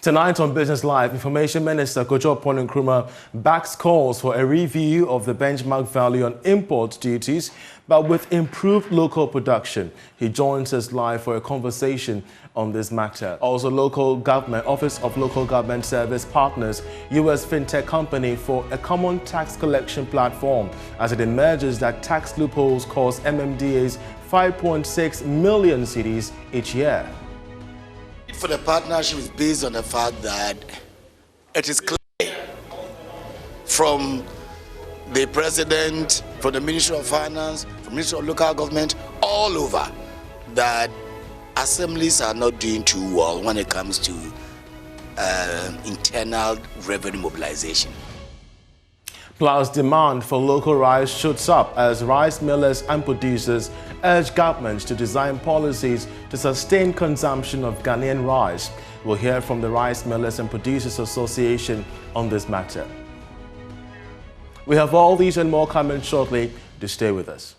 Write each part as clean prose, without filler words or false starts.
Tonight on Business Live, Information Minister Kojo Nkrumah backs calls for a review of the benchmark value on import duties, but with improved local production. He joins us live for a conversation on this matter. Also, local government, Office of Local Government Service partners U.S. fintech company for a common tax collection platform as it emerges that tax loopholes cost MMDAs 5.6 million cedis each year. For the partnership is based on the fact that it is clear from the president, from the Ministry of Finance, from the Ministry of Local Government, all over, that assemblies are not doing too well when it comes to internal revenue mobilization. Plus, demand for local rice shoots up as rice millers and producers urge governments to design policies to sustain consumption of Ghanaian rice. We'll hear from the Rice Millers and Producers Association on this matter. We have all these and more coming shortly. To stay with us.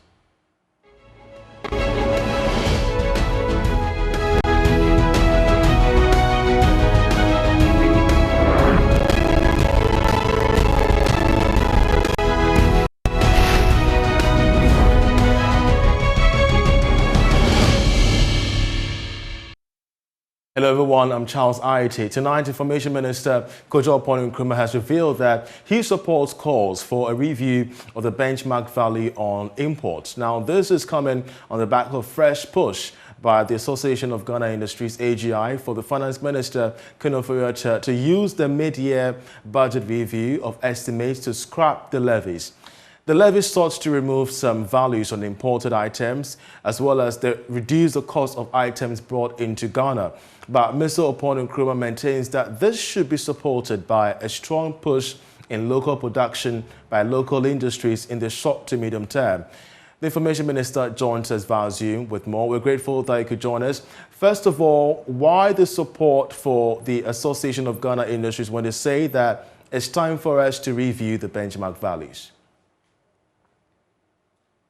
Hello everyone, I'm Charles Ayitey. Tonight, Information Minister Kojo Nkrumah has revealed that he supports calls for a review of the benchmark value on imports. Now, this is coming on the back of fresh push by the Association of Ghana Industries, AGI, for the Finance Minister to use the mid-year budget review of estimates to scrap the levies. The levy sought to remove some values on imported items, as well as reduce the cost of items brought into Ghana. But Mr. Nkrumah maintains that this should be supported by a strong push in local production by local industries in the short to medium term. The Information Minister joins us via Zoom with more. We're grateful that you could join us. First of all, why the support for the Association of Ghana Industries when they say that it's time for us to review the benchmark values?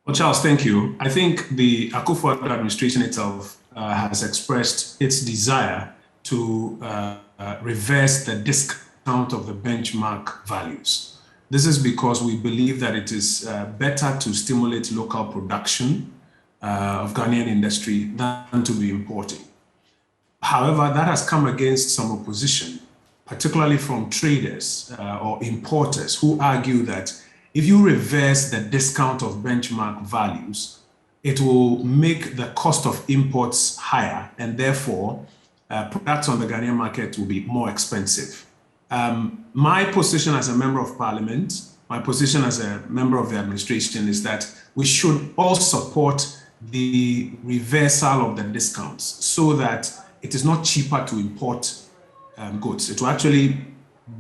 Well, Charles, thank you. I think the Akufo-Addo administration itself has expressed its desire to reverse the discount of the benchmark values. This is because we believe that it is better to stimulate local production of Ghanaian industry than to be importing. However, that has come against some opposition, particularly from traders or importers who argue that if you reverse the discount of benchmark values, it will make the cost of imports higher, and therefore products on the Ghanaian market will be more expensive. My position as a member of parliament, my position as a member of the administration is that we should all support the reversal of the discounts so that it is not cheaper to import goods. It will actually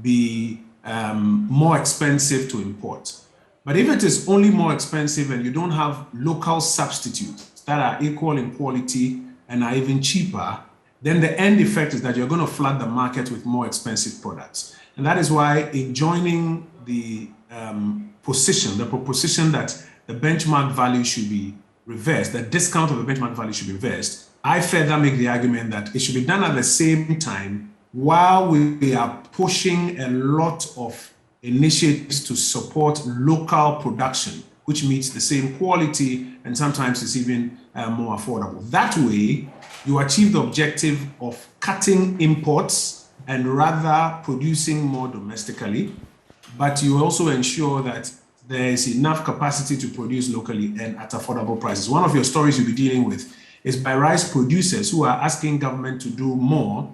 be more expensive to import. But if it is only more expensive and you don't have local substitutes that are equal in quality and are even cheaper, then the end effect is that you're going to flood the market with more expensive products. And that is why in joining the proposition that the benchmark value should be reversed, the discount of the benchmark value should be reversed, I further make the argument that it should be done at the same time while we are pushing a lot of initiatives to support local production, which meets the same quality and sometimes is even more affordable. That way, you achieve the objective of cutting imports and rather producing more domestically, but you also ensure that there is enough capacity to produce locally and at affordable prices. One of your stories you'll be dealing with is by rice producers who are asking government to do more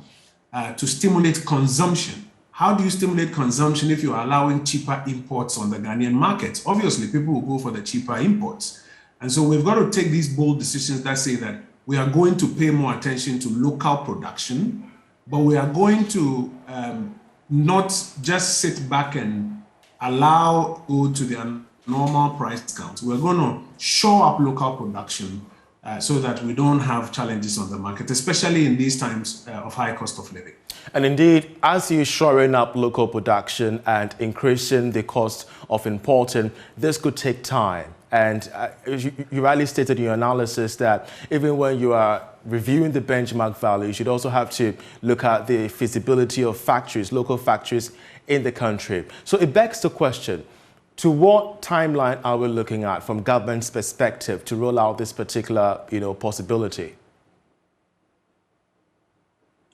to stimulate consumption. How do you stimulate consumption if you're allowing cheaper imports on the Ghanaian market? Obviously, people will go for the cheaper imports. And so we've got to take these bold decisions that say that we are going to pay more attention to local production, but we are going to not just sit back and allow go to their normal price discounts. We're going to shore up local production so that we don't have challenges on the market, especially in these times of high cost of living. And indeed, as you're shoring up local production and increasing the cost of importing, this could take time. And you rightly stated in your analysis that even when you are reviewing the benchmark value, you should also have to look at the feasibility of factories, local factories in the country. So it begs the question, to what timeline are we looking at from government's perspective to roll out this particular, possibility?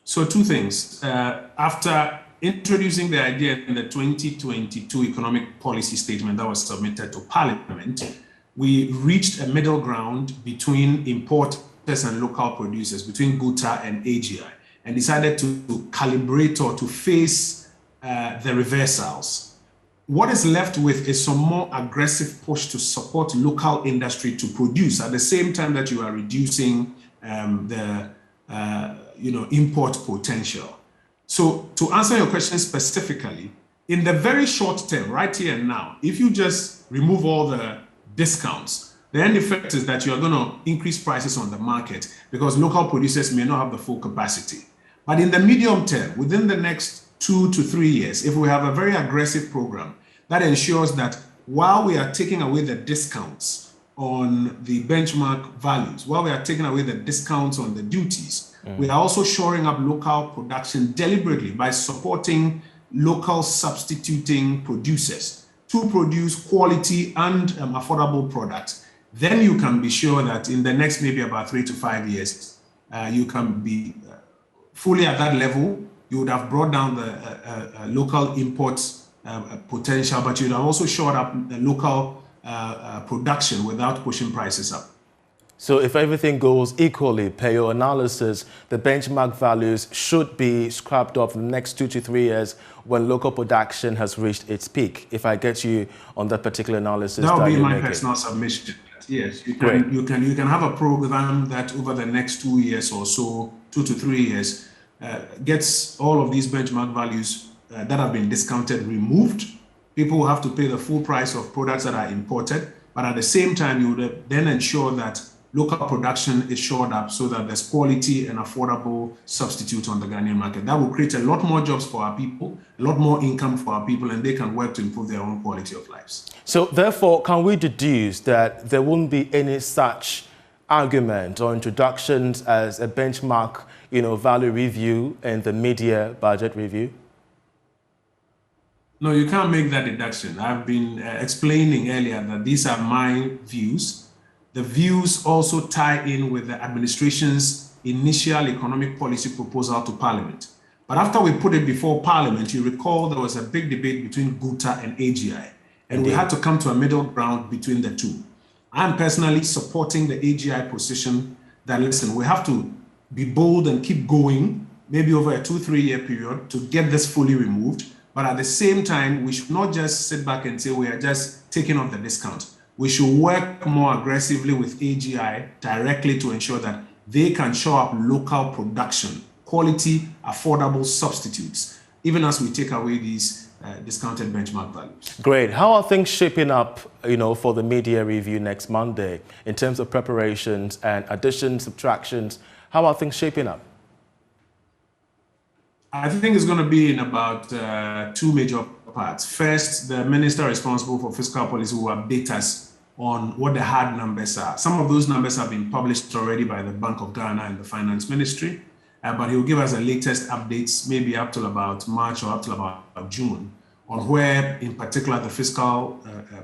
So two things. After introducing the idea in the 2022 economic policy statement that was submitted to Parliament, we reached a middle ground between importers and local producers, between GUTA and AGI, and decided to calibrate or to face the reversals. What is left with is some more aggressive push to support local industry to produce at the same time that you are reducing the import potential. So to answer your question specifically, in the very short term, right here and now, if you just remove all the discounts, the end effect is that you're going to increase prices on the market because local producers may not have the full capacity. But in the medium term, within the next 2 to 3 years, if we have a very aggressive program that ensures that while we are taking away the discounts on the benchmark values, while we are taking away the discounts on the duties, we are also shoring up local production deliberately by supporting local substituting producers to produce quality and affordable products. Then you can be sure that in the next maybe about 3 to 5 years, you can be fully at that level. You would have brought down the local imports potential, but you'd have also shored up the local production without pushing prices up. So if everything goes equally, per your analysis, the benchmark values should be scrapped off in the next 2 to 3 years when local production has reached its peak, if I get you on that particular analysis. That would be my personal submission. Yes, you can have a program that over the next 2 years or so, 2 to 3 years, gets all of these benchmark values that have been discounted removed. People will have to pay the full price of products that are imported, but at the same time, you would then ensure that local production is shored up so that there's quality and affordable substitute on the Ghanaian market. That will create a lot more jobs for our people, a lot more income for our people, and they can work to improve their own quality of lives. So therefore, can we deduce that there won't be any such argument or introductions as a benchmark, value review and the mid-year budget review? No, you can't make that deduction. I've been explaining earlier that these are my views. The views also tie in with the administration's initial economic policy proposal to Parliament. But after we put it before Parliament, you recall there was a big debate between GUTA and AGI, and we had to come to a middle ground between the two. I'm personally supporting the AGI position that, listen, we have to be bold and keep going, maybe over a 2-3 year period to get this fully removed. But at the same time, we should not just sit back and say we are just taking off the discount. We should work more aggressively with AGI directly to ensure that they can show up local production, quality, affordable substitutes, even as we take away these discounted benchmark values. Great. How are things shaping up, for the mid-year review next Monday in terms of preparations and additions, subtractions? How are things shaping up? I think it's going to be in about 2 major parts. First, the minister responsible for fiscal policy will update us on what the hard numbers are. Some of those numbers have been published already by the Bank of Ghana and the Finance Ministry, but he will give us the latest updates, maybe up till about March or up till about June, on where, in particular, the fiscal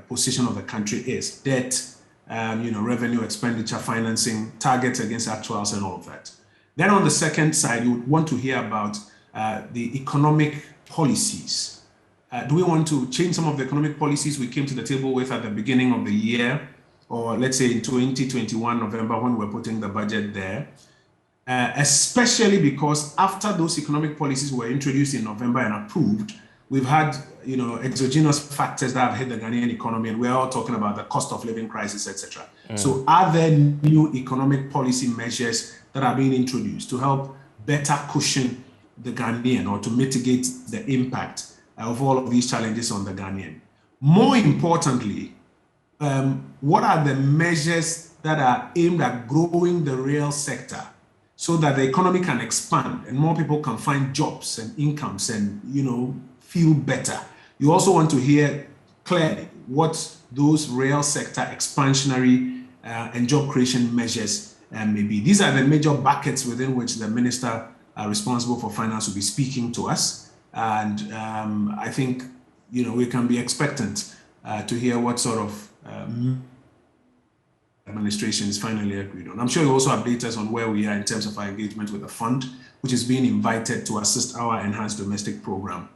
position of the country is. Debt, revenue, expenditure, financing, targets against actuals, and all of that. Then on the second side, you would want to hear about the economic policies. Do we want to change some of the economic policies we came to the table with at the beginning of the year, or let's say in 2021 November when we're putting the budget there? Especially because after those economic policies were introduced in November and approved, we've had exogenous factors that have hit the Ghanaian economy, and we're all talking about the cost of living crisis, etc. So are there new economic policy measures that are being introduced to help better cushion the Ghanaian or to mitigate the impact of all of these challenges on the Ghanaian? More importantly, what are the measures that are aimed at growing the real sector so that the economy can expand and more people can find jobs and incomes and, feel better? You also want to hear clearly what those real sector expansionary and job creation measures may be. These are the major buckets within which the minister responsible for finance will be speaking to us. And I think, we can be expectant to hear what sort of administration is finally agreed on. I'm sure you'll also update us on where we are in terms of our engagement with the fund, which is being invited to assist our enhanced domestic program,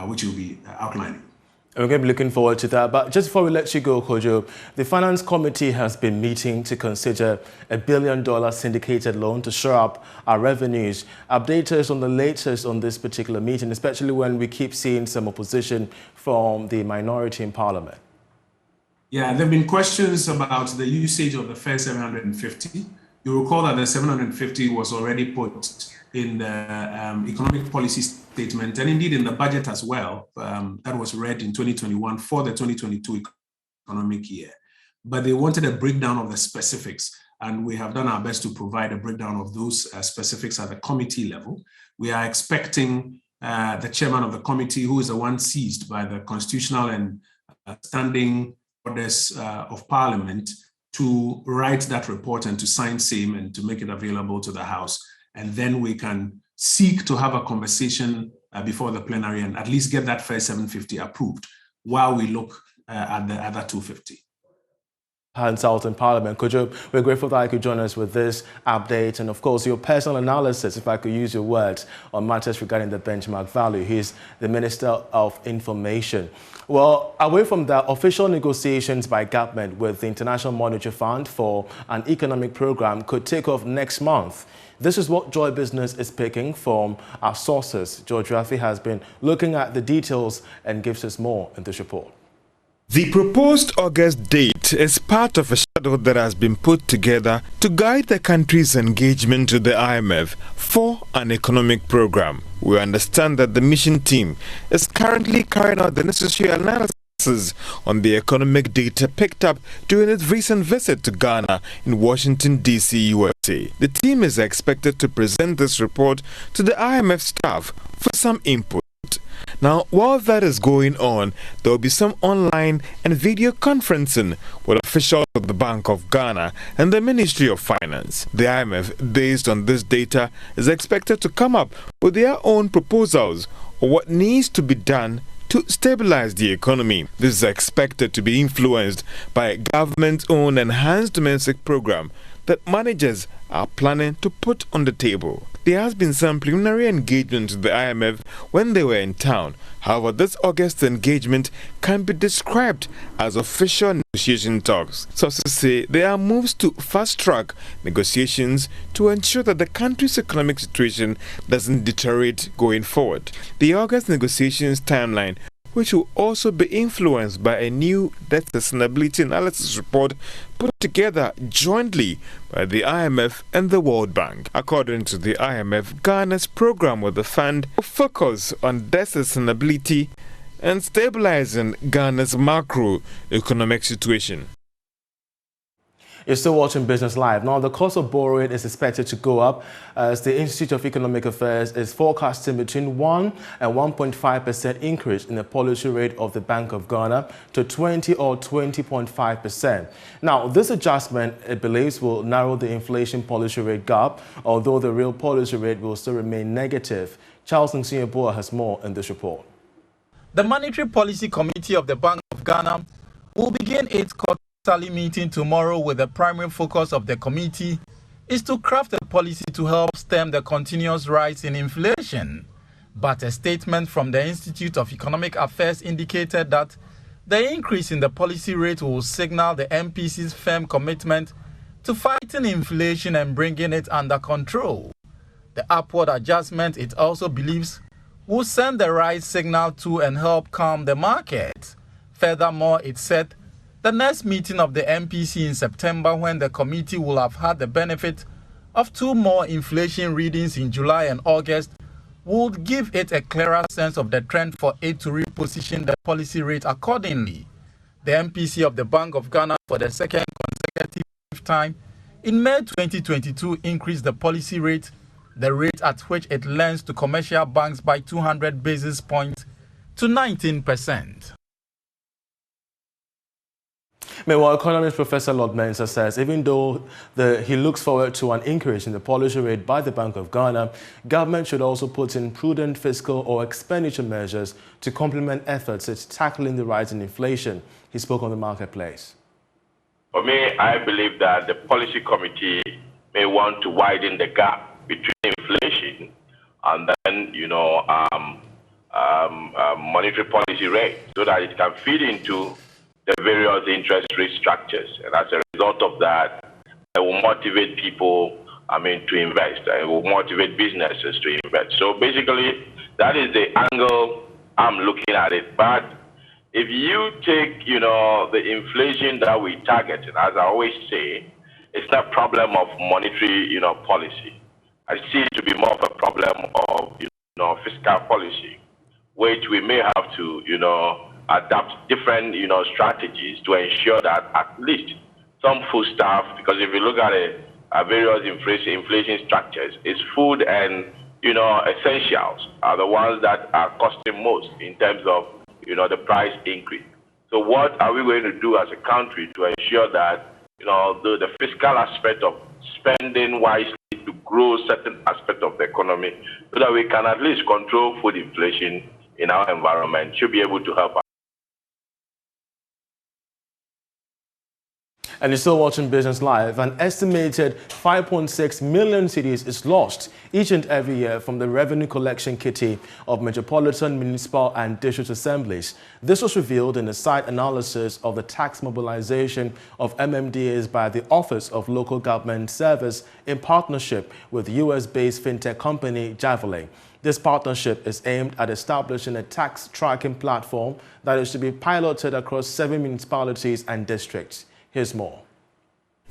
which you'll be outlining. We're going to be looking forward to that. But just before we let you go, Kojo, the Finance Committee has been meeting to consider a $1 billion syndicated loan to shore up our revenues. Update us on the latest on this particular meeting, especially when we keep seeing some opposition from the minority in Parliament. Yeah, there have been questions about the usage of the first 750. You recall that the 750 was already put in the economic policy statement, and indeed in the budget as well, that was read in 2021 for the 2022 economic year. But they wanted a breakdown of the specifics, and we have done our best to provide a breakdown of those specifics at the committee level. We are expecting the chairman of the committee, who is the one seized by the constitutional and standing orders of Parliament, to write that report and to sign same and to make it available to the House. And then we can seek to have a conversation before the plenary and at least get that first 750 approved while we look at the other 250. Hands out in Parliament. Kojo, we're grateful that you could join us with this update and, of course, your personal analysis, if I could use your words, on matters regarding the benchmark value. He's the Minister of Information. Well, away from that, official negotiations by government with the International Monetary Fund for an economic program could take off next month. This is what Joy Business is picking from our sources. George Rafi has been looking at the details and gives us more in this report. The proposed August date is part of a schedule that has been put together to guide the country's engagement with the IMF for an economic program. We understand that the mission team is currently carrying out the necessary analysis on the economic data picked up during its recent visit to Ghana in Washington, D.C., USA. The team is expected to present this report to the IMF staff for some input. Now, while that is going on, there will be some online and video conferencing with officials of the Bank of Ghana and the Ministry of Finance. The IMF, based on this data, is expected to come up with their own proposals on what needs to be done to stabilize the economy. This is expected to be influenced by a government-owned enhanced domestic program that managers are planning to put on the table. There has been some preliminary engagement with the IMF when they were in town. However, this August engagement can be described as official negotiation talks. Sources say there are moves to fast-track negotiations to ensure that the country's economic situation doesn't deteriorate going forward. The August negotiations timeline, which will also be influenced by a new debt sustainability analysis report put together jointly by the IMF and the World Bank. According to the IMF, Ghana's program with the fund will focus on debt sustainability and stabilizing Ghana's macroeconomic situation. You're still watching Business Live. Now, the cost of borrowing is expected to go up as the Institute of Economic Affairs is forecasting between 1 and 1.5% increase in the policy rate of the Bank of Ghana to 20 or 20.5%. Now, this adjustment, it believes, will narrow the inflation policy rate gap, although the real policy rate will still remain negative. Charles Nsinyeboa has more in this report. The Monetary Policy Committee of the Bank of Ghana will begin its quarterly meeting tomorrow, with the primary focus of the committee is to craft a policy to help stem the continuous rise in inflation. But a statement from the Institute of Economic Affairs indicated that the increase in the policy rate will signal the MPC's firm commitment to fighting inflation and bringing it under control. The upward adjustment, it also believes, will send the right signal to and help calm the market. Furthermore, it said the next meeting of the MPC in September, when the committee will have had the benefit of 2 more inflation readings in July and August, would give it a clearer sense of the trend for it to reposition the policy rate accordingly. The MPC of the Bank of Ghana, for the second consecutive time in May 2022, increased the policy rate, the rate at which it lends to commercial banks, by 200 basis points to 19%. Meanwhile, economist Professor Lord Mensah says even though he looks forward to an increase in the policy rate by the Bank of Ghana, government should also put in prudent fiscal or expenditure measures to complement efforts at tackling the rise in inflation. He spoke on the marketplace. For me, I believe that the policy committee may want to widen the gap between inflation and then, monetary policy rate so that it can feed into the various interest rate structures. And as a result of that, it will motivate people, to invest. It will motivate businesses to invest. So basically, that is the angle I'm looking at it. But if you take, the inflation that we target, and as I always say, it's not a problem of monetary, policy. I see it to be more of a problem of, fiscal policy, which we may have to, adapt different, strategies to ensure that at least some food stuff, because if you look at it, various inflation structures, it's food and, essentials are the ones that are costing most in terms of, the price increase. So what are we going to do as a country to ensure that, the fiscal aspect of spending wisely to grow certain aspects of the economy so that we can at least control food inflation in our environment should be able to help us. And you're still watching Business Live. An estimated 5.6 million cedis is lost each and every year from the revenue collection kitty of metropolitan, municipal and district assemblies. This was revealed in a site analysis of the tax mobilization of MMDAs by the Office of Local Government Service in partnership with US-based fintech company Javelin. This partnership is aimed at establishing a tax tracking platform that is to be piloted across 7 municipalities and districts. Here's more.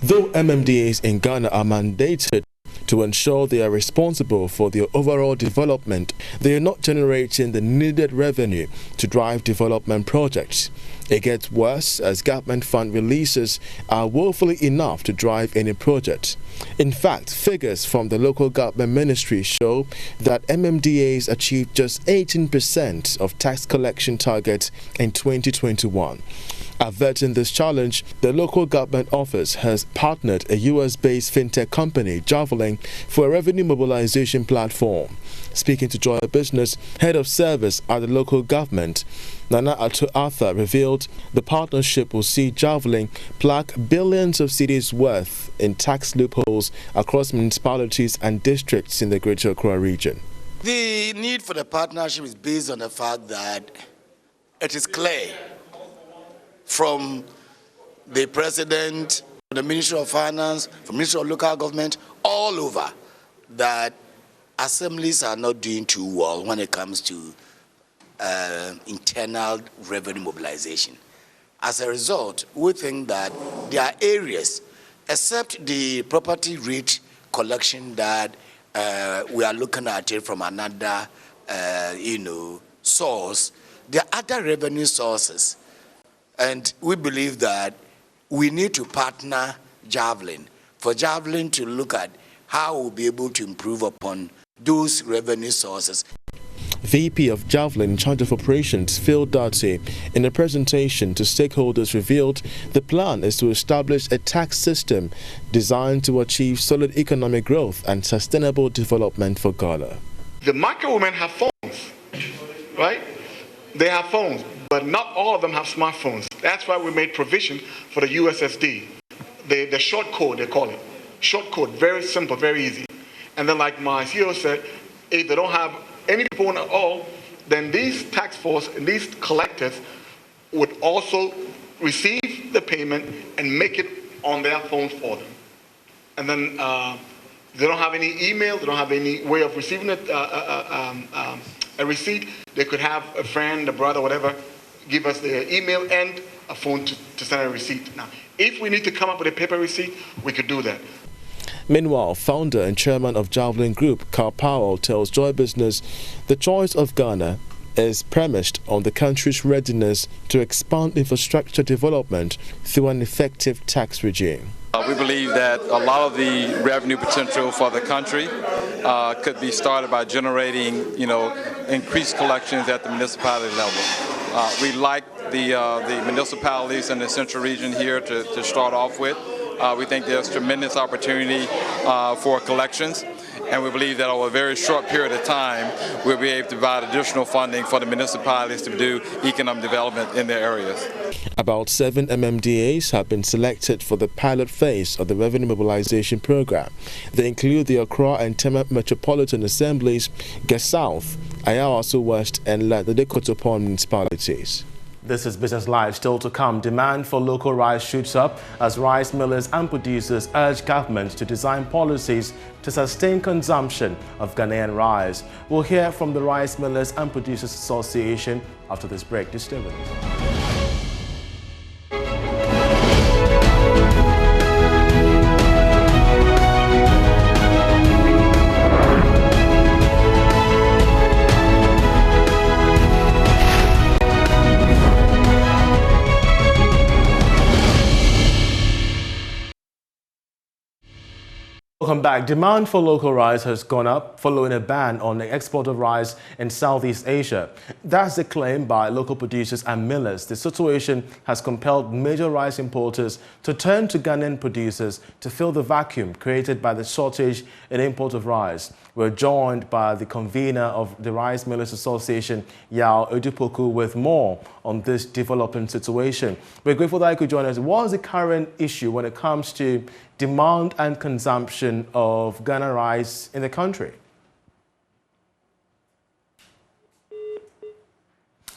Though MMDAs in Ghana are mandated to ensure they are responsible for their overall development, they are not generating the needed revenue to drive development projects. It gets worse as government fund releases are woefully enough to drive any project. In fact, figures from the local government ministry show that MMDAs achieved just 18% of tax collection targets in 2021. Averting this challenge, the local government office has partnered a US-based fintech company, Javelin, for a revenue mobilization platform. Speaking to Joy Business, head of service at the local government, Nana Ato Arthur revealed the partnership will see Javelin plug billions of cedis worth in tax loopholes across municipalities and districts in the Greater Accra region. The need for the partnership is based on the fact that it is clear from the President, the Ministry of Finance, from the Ministry of Local Government, all over, that assemblies are not doing too well when it comes to internal revenue mobilization. As a result, we think that there are areas, except the property rate collection that we are looking at it from another, source, there are other revenue sources. And we believe that we need to partner Javelin, for Javelin to look at how we'll be able to improve upon those revenue sources. VP of Javelin in charge of operations, Phil Darty, in a presentation to stakeholders revealed the plan is to establish a tax system designed to achieve solid economic growth and sustainable development for Ghana. The market women have phones, right? They have phones, but not all of them have smartphones. That's why we made provision for the USSD, the short code, they call it. Short code, very simple, very easy. And then like my CEO said, if they don't have any phone at all, then these tax force and these collectors would also receive the payment and make it on their phone for them. And then they don't have any email, they don't have any way of receiving it, a receipt. They could have a friend, a brother, whatever, give us their email and a phone to send a receipt. Now, if we need to come up with a paper receipt, we could do that. Meanwhile, founder and chairman of Javelin Group, Carl Powell, tells Joy Business the choice of Ghana is premised on the country's readiness to expand infrastructure development through an effective tax regime. We believe that a lot of the revenue potential for the country could be started by generating, increased collections at the municipality level. We like the municipalities in the central region here to start off with. We think there's tremendous opportunity for collections, and we believe that over a very short period of time, we'll be able to provide additional funding for the municipalities to do economic development in their areas. About 7 MMDAs have been selected for the pilot phase of the revenue mobilization program. They include the Accra and Tema Metropolitan Assemblies, Ges South, Ayawaso West, and the Kotopon municipalities. This is Business Live. Still to come, demand for local rice shoots up as rice millers and producers urge government to design policies to sustain consumption of Ghanaian rice. We'll hear from the Rice Millers and Producers Association after this break. Stay with us. Welcome back. Demand for local rice has gone up following a ban on the export of rice in Southeast Asia. That's the claim by local producers and millers. The situation has compelled major rice importers to turn to Ghanaian producers to fill the vacuum created by the shortage in import of rice. We're joined by the convener of the Rice Millers Association, Yao Edupoku, with more on this developing situation. We're grateful that you could join us. What is the current issue when it comes to demand and consumption of Ghana rice in the country?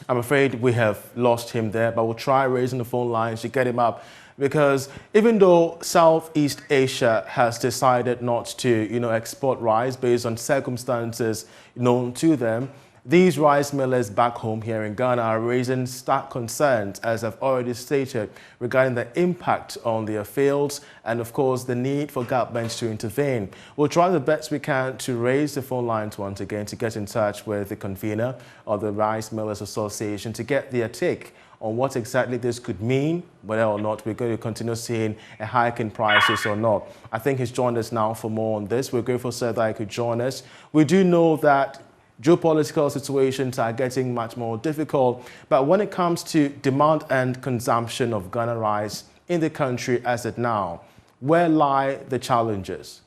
I'm afraid we have lost him there, but we'll try raising the phone lines to get him up, because even though Southeast Asia has decided not to, export rice based on circumstances known to them, these rice millers back home here in Ghana are raising stark concerns, as I've already stated, regarding the impact on their fields and, of course, the need for governments to intervene. We'll try the best we can to raise the phone lines once again to get in touch with the convener of the Rice Millers Association to get their take on what exactly this could mean, whether or not we're going to continue seeing a hike in prices or not. I think he's joined us now for more on this. We're grateful, sir, that he could join us. We do know that geopolitical situations are getting much more difficult, but when it comes to demand and consumption of Ghana rice in the country as it now, where lie the challenges?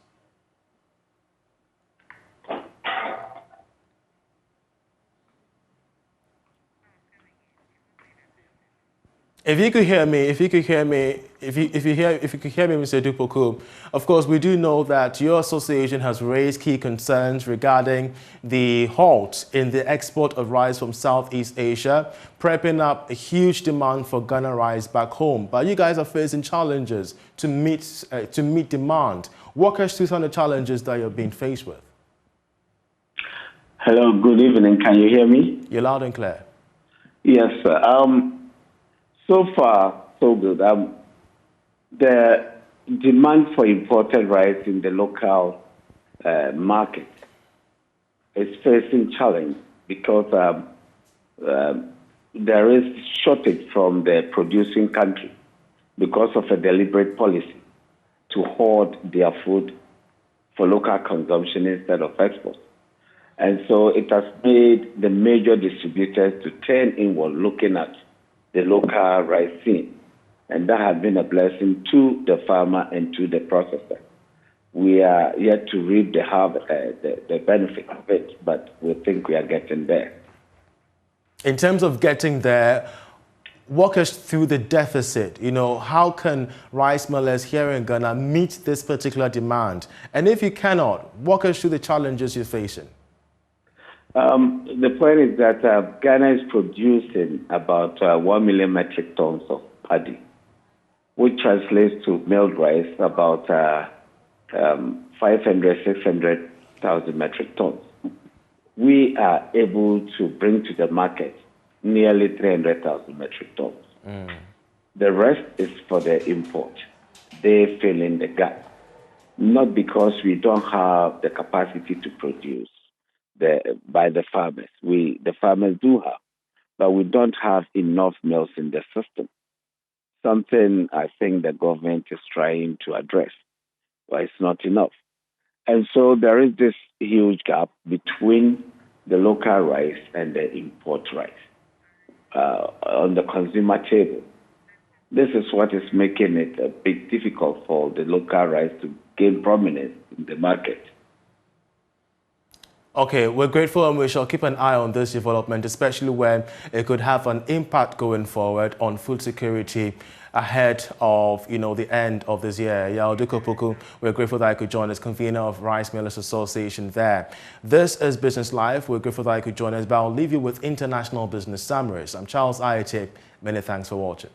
If you could hear me, Mr. Dupoku, of course, we do know that your association has raised key concerns regarding the halt in the export of rice from Southeast Asia, prepping up a huge demand for Ghana rice back home. But you guys are facing challenges to meet demand. Walk us through some of the challenges that you're being faced with. Hello, good evening. Can you hear me? You're loud and clear. Yes, sir. So far, so good. The demand for imported rice in the local market is facing challenge because there is shortage from the producing country because of a deliberate policy to hoard their food for local consumption instead of export. And so it has made the major distributors to turn inward looking at the local rice scene. And that has been a blessing to the farmer and to the processor. We are yet to reap the benefit of it, but we think we are getting there. In terms of getting there, walk us through the deficit. How can rice millers here in Ghana meet this particular demand? And if you cannot, walk us through the challenges you're facing. The point is that Ghana is producing about 1 million metric tons of paddy, which translates to milled rice about 500, 600,000 metric tons. We are able to bring to the market nearly 300,000 metric tons. The rest is for the import. They fill in the gap, not because we don't have the capacity to produce by the farmers. The farmers do have, but we don't have enough mills in the system. Something I think the government is trying to address, but it's not enough. And so there is this huge gap between the local rice and the import rice. on the consumer table. This is what is making it a bit difficult for the local rice to gain prominence in the market. Okay, we're grateful and we shall keep an eye on this development, especially when it could have an impact going forward on food security ahead of, the end of this year. Yaoduko Puku, we're grateful that I could join as convener of Rice Millers Association there. This is Business Live. We're grateful that I could join us, but I'll leave you with international business summaries. I'm Charles Ayitey. Many thanks for watching.